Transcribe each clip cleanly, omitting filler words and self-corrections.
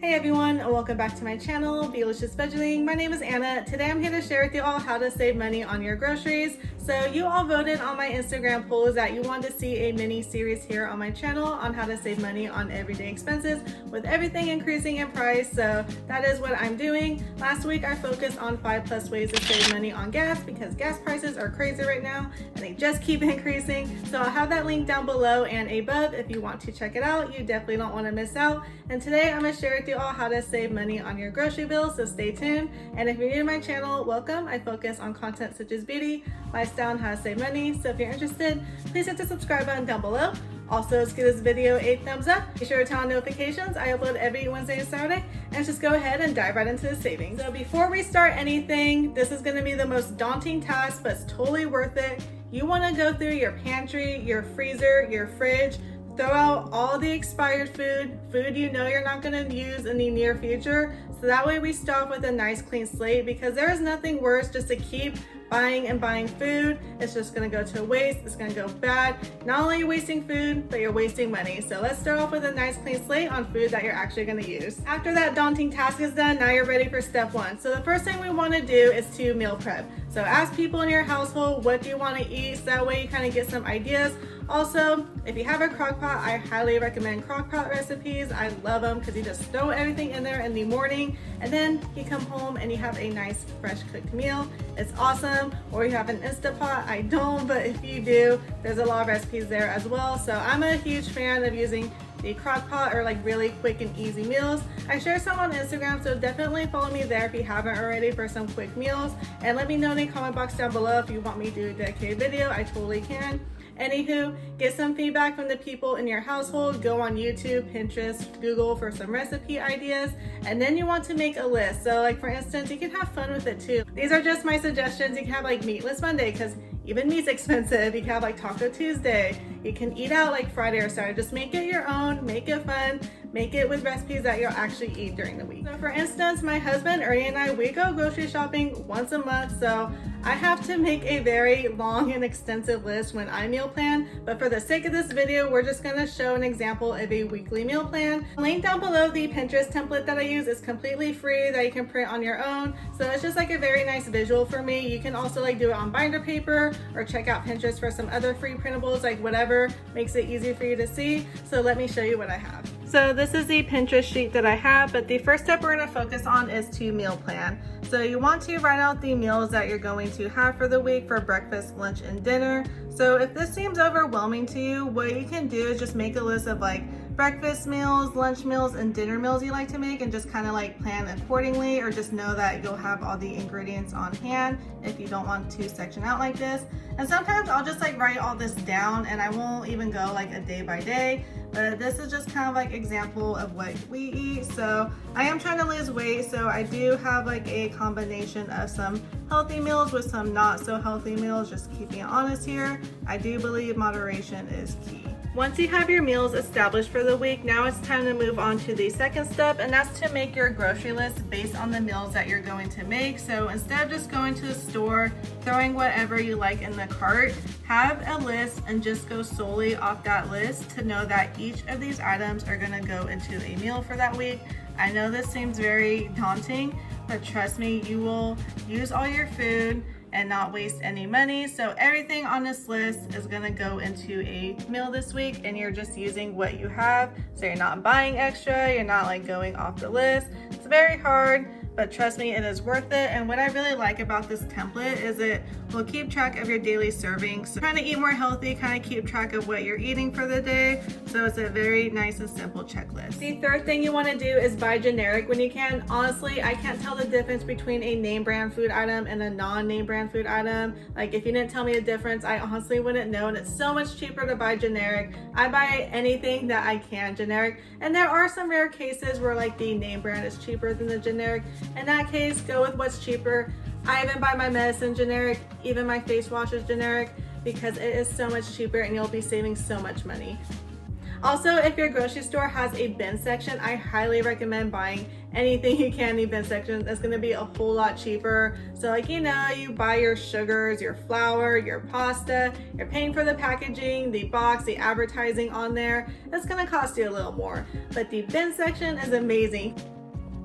Hey everyone, and welcome back to my channel, Delicious Budgeting. My name is Anna. Today I'm here to share with you all how to save money on your groceries. So you all voted on my Instagram polls that you want to see a mini series here on my channel on how to save money on everyday expenses with everything increasing in price. So that is what I'm doing. Last week I focused on 5+ ways to save money on gas because gas prices are crazy right now and they just keep increasing. So I'll have that link down below and above if you want to check it out. You definitely don't want to miss out. And today I'm going to share with you all how to save money on your grocery bills, so stay tuned. And if you're new to my channel, welcome. I focus on content such as beauty, lifestyle, and how to save money. So if you're interested, please hit the subscribe button down below. Also, let's give this video a thumbs up. Be sure to turn on notifications. I upload every Wednesday and Saturday. And just go ahead and dive right into the savings. So before we start anything, this is going to be the most daunting task, but it's totally worth it. You want to go through your pantry, your freezer, your fridge, throw out all the expired food you know you're not going to use in the near future, so that way we start with a nice clean slate, because there is nothing worse just to keep buying and buying food. It's just going to go to waste. It's going to go bad. Not only are you wasting food, but you're wasting money. So let's start off with a nice clean slate on food that you're actually going to use. After that daunting task is done, now you're ready for step one. So the first thing we want to do is to meal prep. So ask people in your household, what do you want to eat? So that way you kind of get some ideas. Also, if you have a crock pot, I highly recommend crock pot recipes. I love them because you just throw everything in there in the morning and then you come home and you have a nice fresh cooked meal. It's awesome. Or you have an Instapot. I don't, but if you do, there's a lot of recipes there as well. So I'm a huge fan of using the crock pot or like really quick and easy meals. I share some on Instagram, so definitely follow me there if you haven't already for some quick meals. And let me know in the comment box down below if you want me to do a dedicated video. I totally can. Anywho, get some feedback from the people in your household. Go on YouTube, Pinterest, Google for some recipe ideas, and then you want to make a list. So like for instance, you can have fun with it too. These are just my suggestions. You can have like Meatless Monday because even meat's expensive. You can have like Taco Tuesday. You can eat out like Friday or Saturday. Just make it your own, make it fun, make it with recipes that you'll actually eat during the week. So for instance, my husband Ernie and I, we go grocery shopping once a month, so I have to make a very long and extensive list when I meal plan, but for the sake of this video, we're just gonna show an example of a weekly meal plan. Link down below the Pinterest template that I use is completely free that you can print on your own. So it's just like a very nice visual for me. You can also like do it on binder paper or check out Pinterest for some other free printables, like whatever makes it easy for you to see. So let me show you what I have. So this is the Pinterest sheet that I have, but the first step we're going to focus on is to meal plan. So you want to write out the meals that you're going to have for the week for breakfast, lunch, and dinner. So if this seems overwhelming to you, what you can do is just make a list of like breakfast meals, lunch meals, and dinner meals you like to make, and just kind of like plan accordingly, or just know that you'll have all the ingredients on hand if you don't want to section out like this. And sometimes I'll just like write all this down and I won't even go like a day by day, but this is just kind of like example of what we eat. So I am trying to lose weight, so I do have like a combination of some healthy meals with some not so healthy meals, just keeping it honest here. I do believe moderation is key. Once you have your meals established for the week, now it's time to move on to the second step, and that's to make your grocery list based on the meals that you're going to make. So instead of just going to the store, throwing whatever you like in the cart, have a list and just go solely off that list to know that each of these items are going to go into a meal for that week. I know this seems very daunting, but trust me, you will use all your food and not waste any money. So everything on this list is gonna go into a meal this week, and you're just using what you have. So you're not buying extra, you're not like going off the list. It's very hard, but trust me, it is worth it. And what I really like about this template is it will keep track of your daily servings. So trying to eat more healthy, kind of keep track of what you're eating for the day. So it's a very nice and simple checklist. The third thing you want to do is buy generic when you can. Honestly, I can't tell the difference between a name brand food item and a non-name brand food item. Like if you didn't tell me the difference, I honestly wouldn't know. And it's so much cheaper to buy generic. I buy anything that I can generic. And there are some rare cases where like the name brand is cheaper than the generic. In that case, go with what's cheaper. I even buy my medicine generic, even my face wash is generic, because it is so much cheaper and you'll be saving so much money. Also, if your grocery store has a bin section, I highly recommend buying anything you can in the bin section. That's going to be a whole lot cheaper. So like, you know, you buy your sugars, your flour, your pasta, you're paying for the packaging, the box, the advertising on there. It's going to cost you a little more, but the bin section is amazing.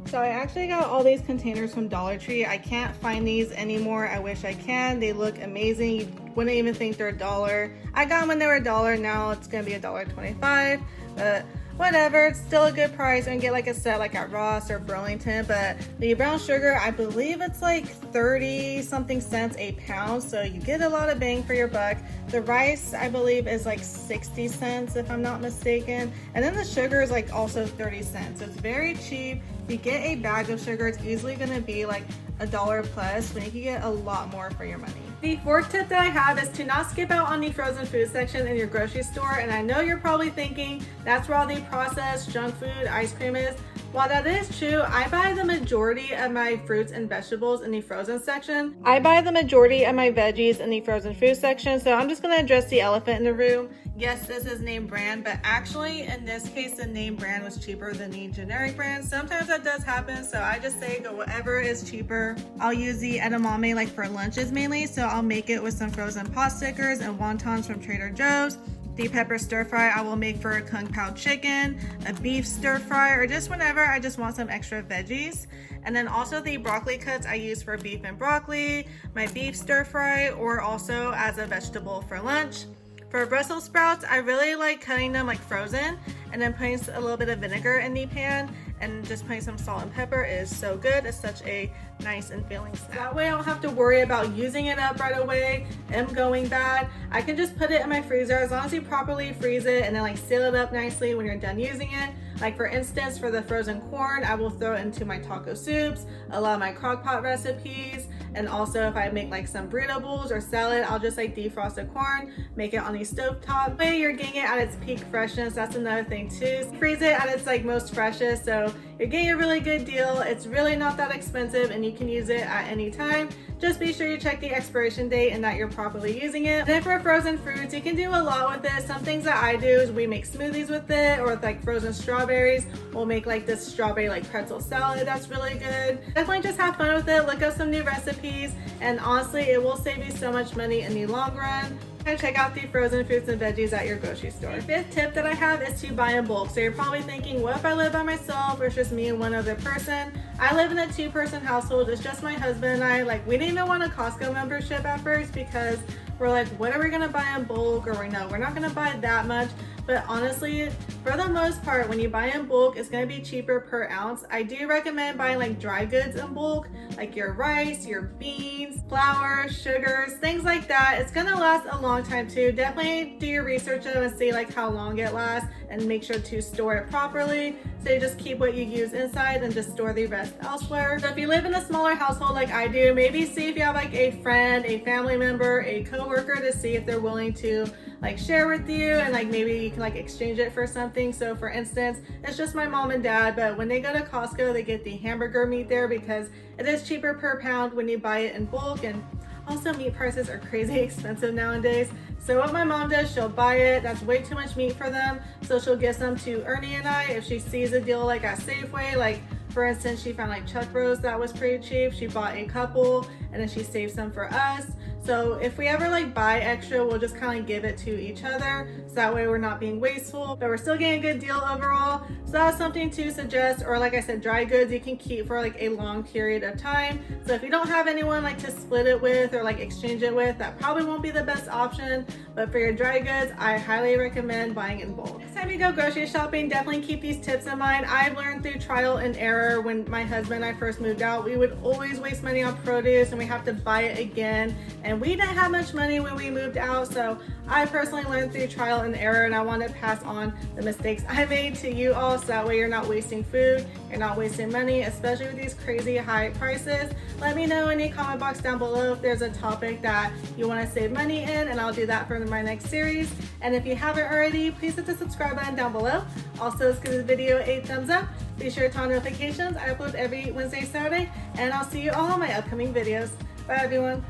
So I actually got all these containers from Dollar Tree. I can't find these anymore. I wish I can. They look amazing. You wouldn't even think they're $1. I got them when they were $1. Now it's gonna be $1.25. But whatever, it's still a good price. And get like a set like at Ross or Burlington. But the brown sugar, I believe it's like 30 something cents a pound. So you get a lot of bang for your buck. The rice, I believe, is like 60 cents if I'm not mistaken. And then the sugar is like also 30 cents. So it's very cheap. If you get a bag of sugar, it's easily gonna be like $1 plus when you can get a lot more for your money. The fourth tip that I have is to not skip out on the frozen food section in your grocery store. And I know you're probably thinking that's where all the processed junk food, ice cream is. While that is true, I buy the majority of my fruits and vegetables in the frozen section. I buy the majority of my veggies in the frozen food section. So I'm just gonna address the elephant in the room. Yes, this is name brand, but actually in this case, the name brand was cheaper than the generic brand. Sometimes that does happen. So I just say go whatever is cheaper. I'll use the edamame like for lunches mainly. So I'll make it with some frozen pot stickers and wontons from Trader Joe's. The pepper stir fry I will make for kung pao chicken, a beef stir fry, or just whenever I just want some extra veggies. And then also the broccoli cuts I use for beef and broccoli, my beef stir fry, or also as a vegetable for lunch. For Brussels sprouts, I really like cutting them like frozen and then putting a little bit of vinegar in the pan and just putting some salt and pepper is so good. It's such a nice and filling snack. That way I don't have to worry about using it up right away and going bad. I can just put it in my freezer as long as you properly freeze it and then like seal it up nicely when you're done using it. Like for instance, for the frozen corn, I will throw it into my taco soups, a lot of my crock pot recipes, and also if I make like some burrito bowls or salad, I'll just like defrost the corn, make it on the stovetop. Way you're getting it at its peak freshness. That's another thing too. Freeze it at its like most freshest, so you're getting a really good deal. It's really not that expensive and you can use it at any time. Just be sure you check the expiration date and that you're properly using it. And then for frozen fruits, you can do a lot with it. Some things that I do is we make smoothies with it, or with like frozen strawberries. We'll make like this strawberry like pretzel salad. That's really good. Definitely just have fun with it. Look up some new recipes, and honestly, it will save you so much money in the long run. And check out the frozen fruits and veggies at your grocery store. The fifth tip that I have is to buy in bulk. So you're probably thinking, what if I live by myself or it's just me and one other person? I live in a 2-person household. It's just my husband and I. Like, we didn't even want a Costco membership at first because we're like, what are we gonna buy in bulk? Or no, we're not gonna buy that much. But honestly, for the most part, when you buy in bulk, it's gonna be cheaper per ounce. I do recommend buying like dry goods in bulk, like your rice, your beans, flour, sugars, things like that. It's gonna last a long time too. Definitely do your research though and see like how long it lasts, and make sure to store it properly. So you just keep what you use inside and just store the rest elsewhere. So if you live in a smaller household like I do, maybe see if you have like a friend, a family member, a coworker to see if they're willing to like share with you, and like maybe you can like exchange it for something. So for instance, it's just my mom and dad, but when they go to Costco, they get the hamburger meat there because it is cheaper per pound when you buy it in bulk. And also meat prices are crazy expensive nowadays. So what my mom does, she'll buy it. That's way too much meat for them. So she'll give some to Ernie and I if she sees a deal like at Safeway. Like for instance, she found like chuck roast that was pretty cheap. She bought a couple and then she saved some for us. So if we ever like buy extra, we'll just kind of give it to each other. So that way we're not being wasteful, but we're still getting a good deal overall. So that's something to suggest. Or like I said, dry goods you can keep for like a long period of time. So if you don't have anyone like to split it with or like exchange it with, that probably won't be the best option. But for your dry goods, I highly recommend buying in bulk. Next time you go grocery shopping, definitely keep these tips in mind. I've learned through trial and error. When my husband and I first moved out, we would always waste money on produce and we have to buy it again. And we didn't have much money when we moved out. So I personally learned through trial and error, and I want to pass on the mistakes I made to you all, so that way you're not wasting food, you're not wasting money, especially with these crazy high prices. Let me know in the comment box down below if there's a topic that you want to save money in, and I'll do that for my next series. And if you haven't already, please hit the subscribe button down below. Also, let's give this video a thumbs up. Be sure to turn on notifications. I upload every Wednesday, Saturday, and I'll see you all in my upcoming videos. Bye everyone.